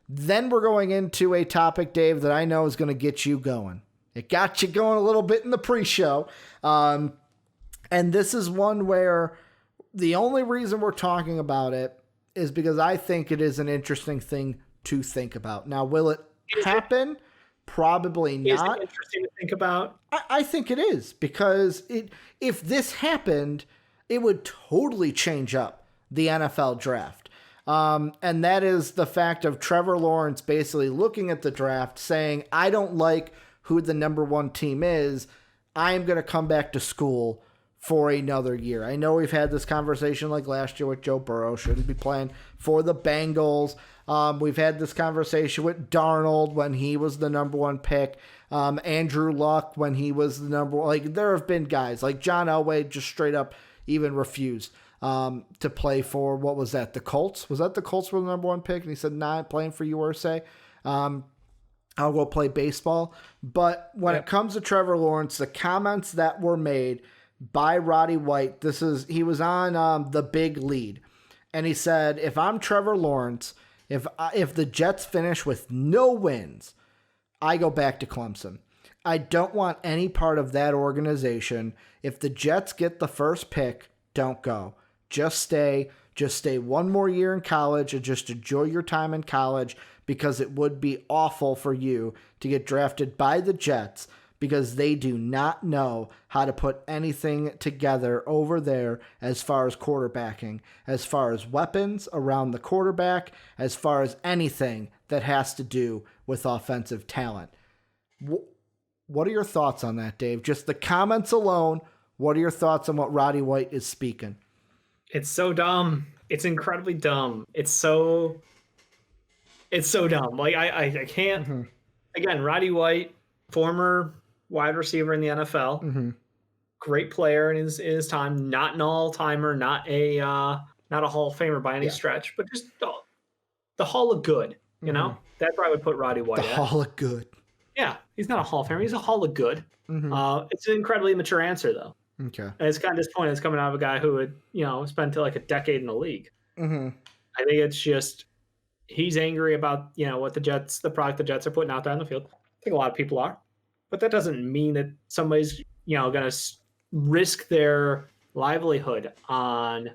Then we're going into a topic, Dave, that I know is going to get you going. It got you going a little bit in the pre-show. And this is one where the only reason we're talking about it is because I think it is an interesting thing to think about. Now, will it happen? Probably not. Is it interesting to think about? I think it is, because if this happened, it would totally change up the NFL draft. And that is the fact of Trevor Lawrence basically looking at the draft saying, I don't like who the number one team is. I am going to come back to school for another year. I know we've had this conversation like last year with Joe Burrow, shouldn't be playing for the Bengals. We've had this conversation with Darnold when he was the number one pick. Andrew Luck when he was the number one. Like, there have been guys like John Elway just straight up even refused to play for, what was that, the Colts? Was that the Colts were the number one pick? And he said, nah, I'm playing for USA. I'll go play baseball. But when it comes to Trevor Lawrence, the comments that were made by Roddy White, he was on The Big Lead. And he said, if I'm Trevor Lawrence, if the Jets finish with no wins, I go back to Clemson. I don't want any part of that organization. If the Jets get the first pick, don't go. Just stay one more year in college and just enjoy your time in college, because it would be awful for you to get drafted by the Jets because they do not know how to put anything together over there as far as quarterbacking, as far as weapons around the quarterback, as far as anything that has to do with offensive talent. What are your thoughts on that, Dave? Just the comments alone, what are your thoughts on what Roddy White is speaking? It's so dumb. It's incredibly dumb. It's so dumb. Like, I can't. Mm-hmm. Again, Roddy White, former wide receiver in the NFL, mm-hmm. great player in his time, not an all-timer, not a Hall of Famer by any stretch, but just the Hall of Good. You know, mm-hmm. That's where I would put Roddy White. The Hall of Good. Yeah, he's not a Hall of Famer. He's a Hall of Good. Mm-hmm. It's an incredibly immature answer, though. Okay. And it's kind of disappointing. It's coming out of a guy who had, spent like a decade in the league. Mm-hmm. I think it's just he's angry about, what the product the Jets are putting out there on the field. I think a lot of people are. But that doesn't mean that somebody's, going to risk their livelihood on,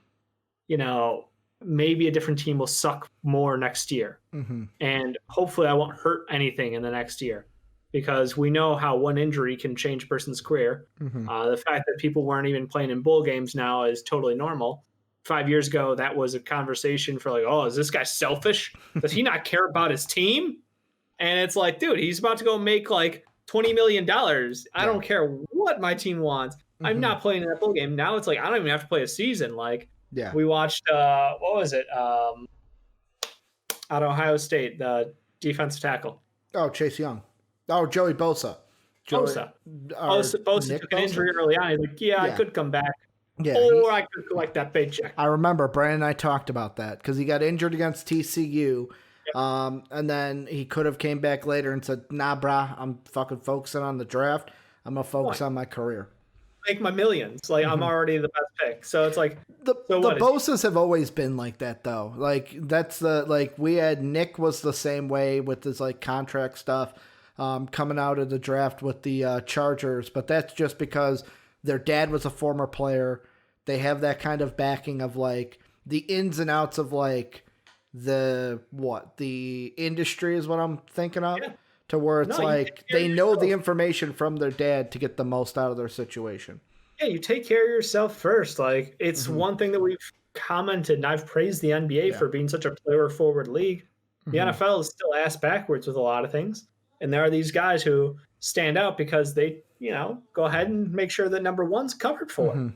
maybe a different team will suck more next year. Mm-hmm. And hopefully I won't hurt anything in the next year, because we know how one injury can change a person's career. Mm-hmm. The fact that people weren't even playing in bowl games now is totally normal. 5 years ago, that was a conversation for like, oh, is this guy selfish? Does he not care about his team? And it's like, dude, he's about to go make like $20 million. I don't care what my team wants. Mm-hmm. I'm not playing in that bowl game. Now it's like, I don't even have to play a season. Like, we watched, what was it? Out of Ohio State, the defensive tackle. Oh, Chase Young. Oh, Joey Bosa. Bosa took an injury early on. He's like, I could come back. Yeah, or I could collect that paycheck. I remember Brandon and I talked about that because he got injured against TCU. Yep. And then he could have came back later and said, nah, brah, I'm fucking focusing on the draft. I'm going to focus on my career. Make my millions. Like, mm-hmm. I'm already the best pick. So it's like, the Bosas have always been like that, though. Like, we had Nick was the same way with his, like, contract stuff coming out of the draft with the Chargers. But that's just because their dad was a former player. They have that kind of backing of, like, the ins and outs of, like, the industry is what I'm thinking of. Yeah. To where it's like they know the information from their dad to get the most out of their situation. Yeah, you take care of yourself first. Like, it's mm-hmm. one thing that we've commented, and I've praised the NBA for being such a player-forward league. The mm-hmm. NFL is still ass backwards with a lot of things. And there are these guys who stand out because they, go ahead and make sure that number one's covered for. Mm-hmm.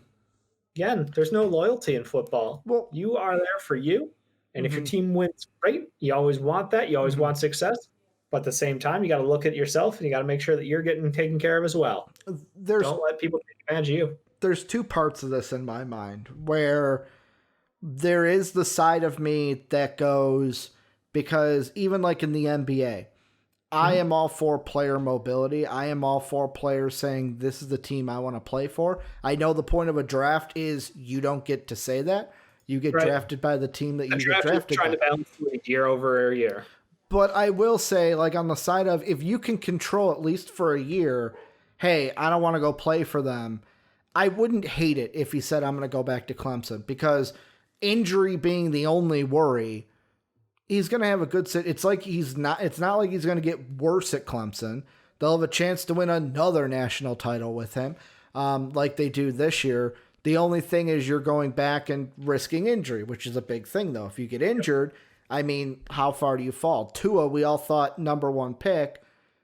Again, there's no loyalty in football. Well, you are there for you. And mm-hmm. if your team wins, great. You always want that. You always mm-hmm. want success. But at the same time, you got to look at yourself and you got to make sure that you're getting taken care of as well. Don't let people take advantage of you. There's two parts of this in my mind where there is the side of me that goes, because even like in the NBA, mm-hmm. I am all for player mobility. I am all for players saying, this is the team I want to play for. I know the point of a draft is you don't get to say that. You get drafted by the team that you get drafted by. Trying to balance year over year. But I will say, like, on the side of, if you can control at least for a year, hey, I don't want to go play for them, I wouldn't hate it if he said, I'm going to go back to Clemson, because injury being the only worry, he's going to have a good sit. It's like it's not like he's going to get worse at Clemson. They'll have a chance to win another national title with him, like they do this year. The only thing is you're going back and risking injury, which is a big thing, though. If you get injured, I mean, how far do you fall? Tua, we all thought number one pick.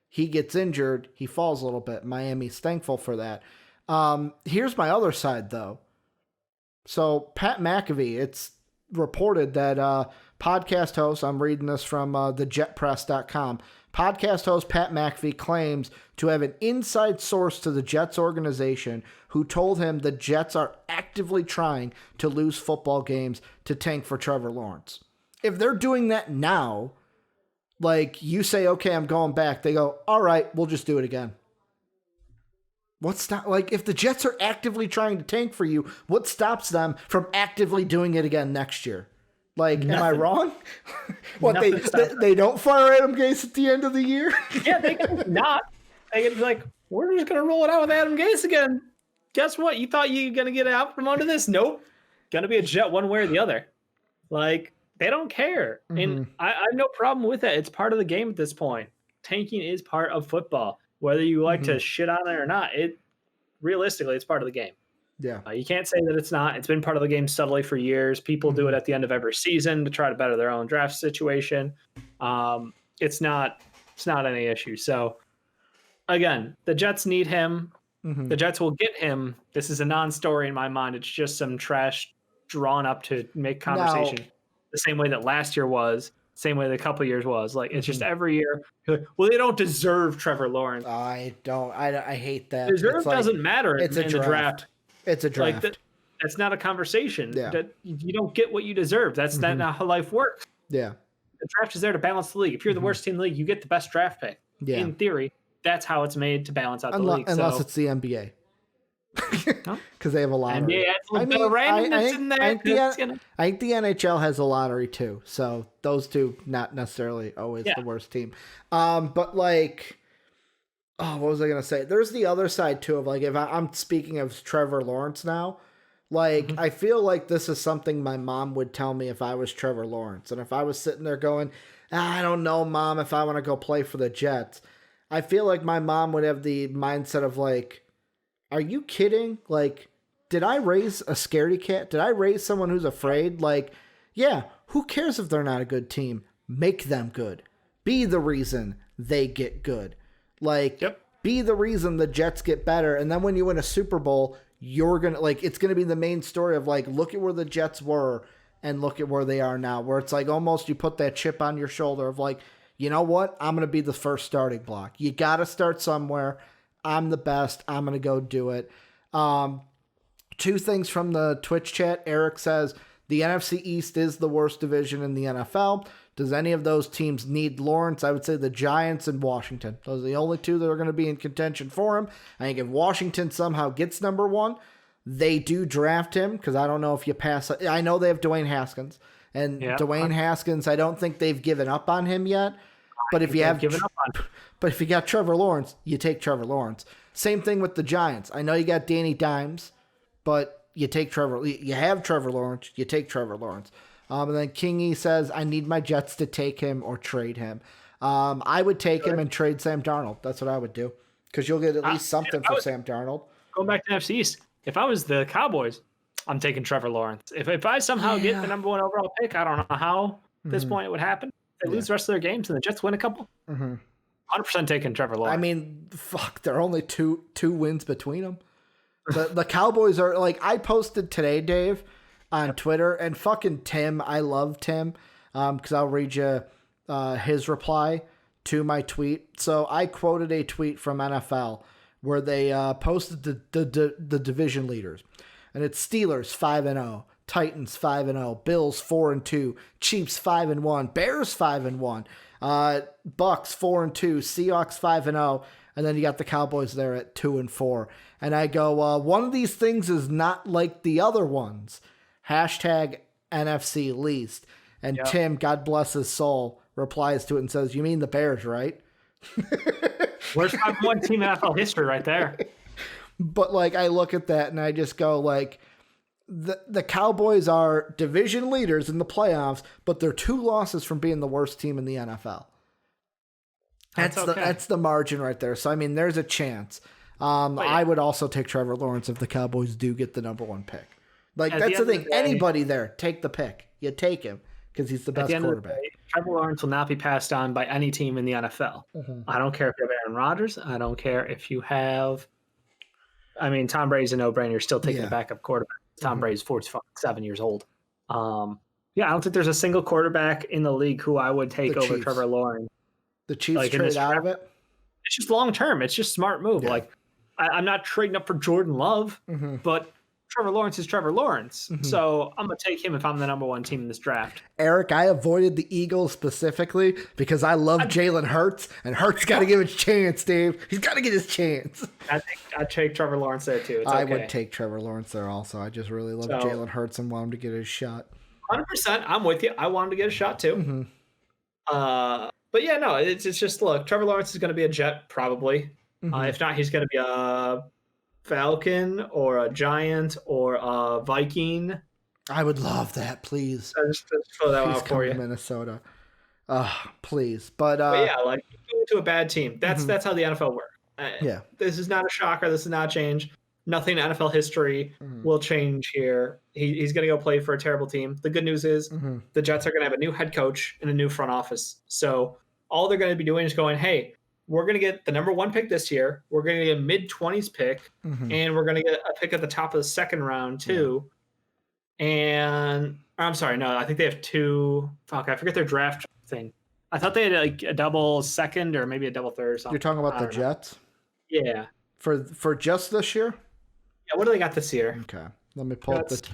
He gets injured. He falls a little bit. Miami's thankful for that. Here's my other side, though. So Pat McAfee, it's reported that podcast host, I'm reading this from thejetpress.com, podcast host Pat McAfee claims to have an inside source to the Jets organization who told him the Jets are actively trying to lose football games to tank for Trevor Lawrence. If they're doing that now, like, you say, okay, I'm going back, they go, all right, we'll just do it again. Like, if the Jets are actively trying to tank for you, what stops them from actively doing it again next year? Like, Nothing. Am I wrong? What, they don't fire Adam Gase at the end of the year? Yeah, they can not. They can be like, we're just going to roll it out with Adam Gase again. Guess what? You thought you were going to get out from under this? Nope. Going to be a Jet one way or the other. Like, they don't care. Mm-hmm. And I have no problem with that. It's part of the game at this point. Tanking is part of football. Whether you like to shit on it or not, realistically, it's part of the game. Yeah. You can't say that it's not. It's been part of the game subtly for years. People do it at the end of every season to try to better their own draft situation. It's not any issue. So, again, the Jets need him. Mm-hmm. The Jets will get him. This is a non-story in my mind. It's just some trash drawn up to make conversation. Now, the same way that last year was, same way that a couple of years was. Like, it's just every year. Like, well, they don't deserve Trevor Lawrence. I don't. I hate that. Deserve doesn't matter in the draft. It's a draft. Like, that's not a conversation. Yeah. That you don't get what you deserve. That's not how life works. Yeah. The draft is there to balance the league. If you're the worst team in the league, you get the best draft pick. Yeah. In theory, that's how it's made to balance out the league. Unless it's the NBA. Because they have a lottery. I think the NHL has a lottery too. So those two, not necessarily always the worst team. But like, what was I going to say? There's the other side too of, like, if I'm speaking of Trevor Lawrence now, like, I feel like this is something my mom would tell me if I was Trevor Lawrence. And if I was sitting there going, I don't know, Mom, if I want to go play for the Jets, I feel like my mom would have the mindset of, like, are you kidding? Like, did I raise a scaredy cat? Did I raise someone who's afraid? Like, yeah, who cares if they're not a good team? Make them good. Be the reason they get good. Like, be the reason the Jets get better. And then when you win a Super Bowl, you're going to, like, it's going to be the main story of, like, look at where the Jets were and look at where they are now. Where it's like almost you put that chip on your shoulder of, like, you know what? I'm going to be the first starting block. You got to start somewhere. I'm the best. I'm going to go do it. Two things from the Twitch chat. Eric says, the NFC East is the worst division in the NFL. Does any of those teams need Lawrence? I would say the Giants and Washington. Those are the only two that are going to be in contention for him. I think if Washington somehow gets number one, they do draft him, because I don't know if you pass. I know they have Dwayne Haskins. And Dwayne Haskins, I don't think they've given up on him yet. But if you have given up on him. But if you got Trevor Lawrence, you take Trevor Lawrence. Same thing with the Giants. I know you got Danny Dimes, but you take Trevor. You have Trevor Lawrence. You take Trevor Lawrence. And then Kingy says, I need my Jets to take him or trade him. I would take him and trade Sam Darnold. That's what I would do, because you'll get at least something for Sam Darnold. Going back to NFC East, if I was the Cowboys, I'm taking Trevor Lawrence. If I somehow get the number one overall pick, I don't know how at this point it would happen. They lose the rest of their games and the Jets win a couple. 100% taking Trevor Lawrence. I mean, fuck, there are only two wins between them. The Cowboys are, like, I posted today, Dave, on Twitter, and fucking Tim, I love Tim, because I'll read you his reply to my tweet. So I quoted a tweet from NFL where they posted the division leaders, and it's Steelers 5-0, Titans 5-0, Bills 4-2, Chiefs 5-1, Bears 5-1, Bucks 4-2, Seahawks 5-0, and then you got the Cowboys there at 2-4. And I go, one of these things is not like the other ones. # NFC least. And Tim, God bless his soul, replies to it and says, "You mean the Bears, right?" Where's my one team in NFL history right there? But like, I look at that and I just go like, the Cowboys are division leaders in the playoffs, but they're 2 losses from being the worst team in the NFL. That's the margin right there. So I mean, there's a chance. I would also take Trevor Lawrence if the Cowboys do get the number 1 pick. Like, that's the thing. Anybody there, take the pick. You take him because he's the best quarterback. Trevor Lawrence will not be passed on by any team in the NFL. I don't care if you have Aaron Rodgers. I don't care if you have. I mean, Tom Brady's a no-brainer. You're still taking a backup quarterback. Tom Brady's 47 years old. I don't think there's a single quarterback in the league who I would take over Trevor Lawrence. The Chiefs trade out of it? It's just long-term. It's just smart move. Yeah. Like, I'm not trading up for Jordan Love, but Trevor Lawrence is Trevor Lawrence. So I'm going to take him if I'm the number 1 team in this draft. Eric, I avoided the Eagles specifically because I love Jalen Hurts, and Hurts got to give his chance, Dave. He's got to get his chance. I think I'd take Trevor Lawrence there, too. I would take Trevor Lawrence there also. I just really love Jalen Hurts and want him to get his shot. 100%. I'm with you. I want him to get a shot, too. But yeah, no, it's just, look, Trevor Lawrence is going to be a Jet, probably. If not, he's going to be a Falcon or a Giant or a Viking. I would love that, please. Just throw that out for you. Minnesota. Please. But yeah, like, go to a bad team. That's how the NFL works. This is not a shocker. This is not change. Nothing in NFL history will change here. He's going to go play for a terrible team. The good news is the Jets are going to have a new head coach and a new front office. So all they're going to be doing is going, hey, we're going to get the number 1 pick this year. We're going to get a mid-20s pick, and we're going to get a pick at the top of the 2nd round, too. And I'm sorry, no, I think they have 2. Fuck, I forget their draft thing. I thought they had like a double 2nd or maybe a double 3rd or something. You're talking about the Jets? Yeah. For just this year? Yeah, what do they got this year? Okay. Let me pull up the...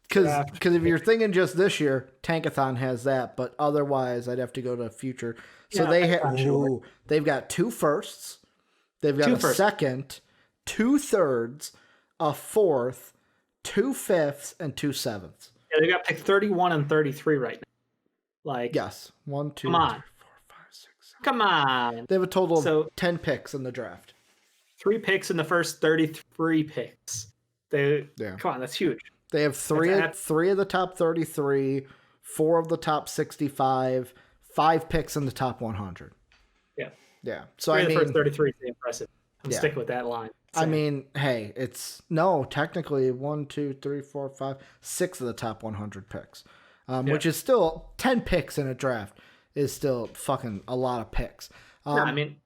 Because if you're thinking just this year, Tankathon has that, but otherwise I'd have to go to future. So they've got 2 firsts, they've got a 2nd, 2 3rds, a 4th, 2 5ths, and 2 7ths. Yeah, they got pick 31 and 33 right now. Like, yes, 1, 2, 3, 4, 5, 6, 7. Come on. They have a total of 10 picks in the draft. 3 picks in the first 33 picks. Come on, that's huge. They have 3 of the top 33, 4 of the top 65, 5 picks in the top 100. Yeah. So the first 33 is impressive. I'm sticking with that line. I mean, hey, it's technically 1, 2, 3, 4, 5, 6 of the top 100 picks, which is still 10 picks in a draft is still fucking a lot of picks. I mean,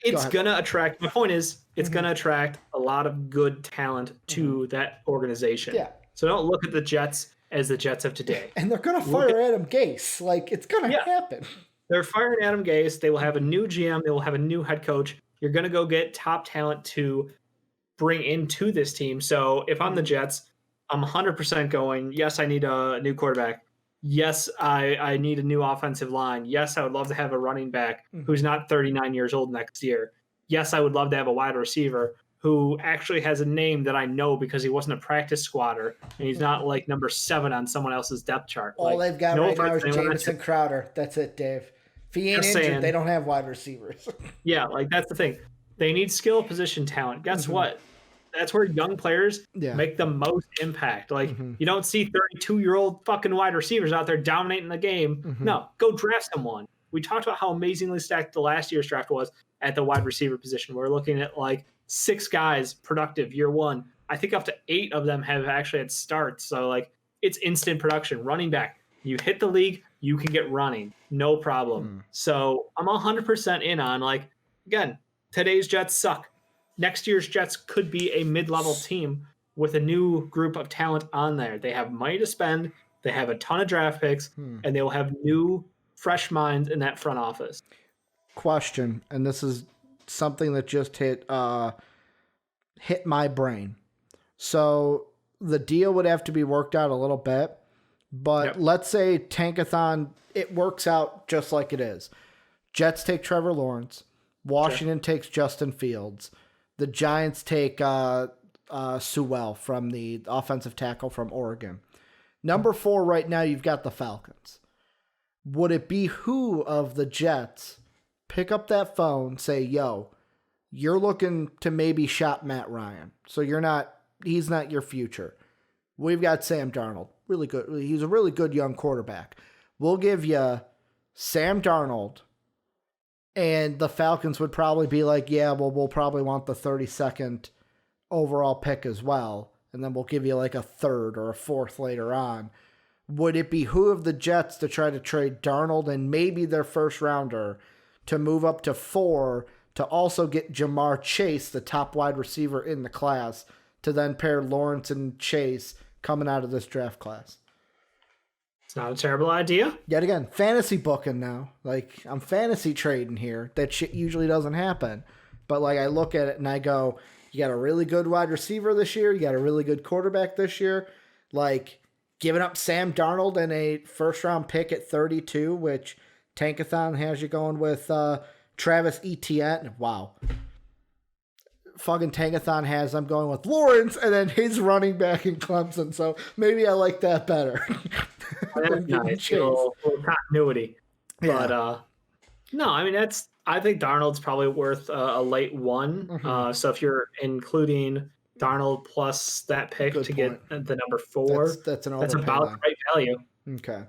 it's gonna attract. My point is, it's gonna attract a lot of good talent to that organization. Yeah. So don't look at the Jets as the Jets of today. And they're gonna fire Adam Gase. Like, it's gonna happen. They're firing Adam Gase. They will have a new GM. They will have a new head coach. You're gonna go get top talent to bring into this team. So if I'm the Jets, I'm 100% going, yes, I need a new quarterback. Yes, I need a new offensive line. Yes, I would love to have a running back who's not 39 years old next year. Yes, I would love to have a wide receiver who actually has a name that I know because he wasn't a practice squatter and he's not like number 7 on someone else's depth chart. All they've got right now is Jamison Crowder. That's it, Dave. If he ain't injured, they don't have wide receivers. Yeah, like that's the thing. They need skill position talent. Guess what? That's where young players make the most impact. Like, you don't see 32-year-old fucking wide receivers out there dominating the game. No, go draft someone. We talked about how amazingly stacked the last year's draft was at the wide receiver position. We're looking at like 6 guys productive year 1. I think up to 8 of them have actually had starts. So like it's instant production. Running back, you hit the league, you can get running, no problem. So I'm 100% in on, like, again, today's Jets suck. Next year's Jets could be a mid-level team with a new group of talent on there. They have money to spend. They have a ton of draft picks, and they will have new, fresh minds in that front office. Question, and this is something that just hit my brain. So the deal would have to be worked out a little bit, but let's say Tankathon, it works out just like it is. Jets take Trevor Lawrence. Washington takes Justin Fields. The Giants take Sewell from the offensive tackle from Oregon. Number 4 right now, you've got the Falcons. would it be who of the Jets pick up that phone, say, yo, you're looking to maybe shop Matt Ryan. So he's not your future. We've got Sam Darnold. Really good. He's a really good young quarterback. We'll give you Sam Darnold. And the Falcons would probably be like, yeah, well, we'll probably want the 32nd overall pick as well. And then we'll give you like a third or a fourth later on. Would it behoove the Jets to try to trade Darnold and maybe their first rounder to move up to 4 to also get Jamar Chase, the top wide receiver in the class, to then pair Lawrence and Chase coming out of this draft class? It's not a terrible idea. Yet again, fantasy booking now. Like, I'm fantasy trading here. That shit usually doesn't happen. But, like, I look at it and I go, you got a really good wide receiver this year. You got a really good quarterback this year. Like, giving up Sam Darnold and a first-round pick at 32, which Tankathon has you going with Travis Etienne. Wow. Fucking Tankathon has I'm going with Lawrence and then his running back in Clemson. So maybe I like that better. That's nice. A little continuity. Yeah. But no, I mean, I think Darnold's probably worth a late one. Mm-hmm. So if you're including Darnold plus that pick Good to point. Get the number 4, that's about the right value. Okay.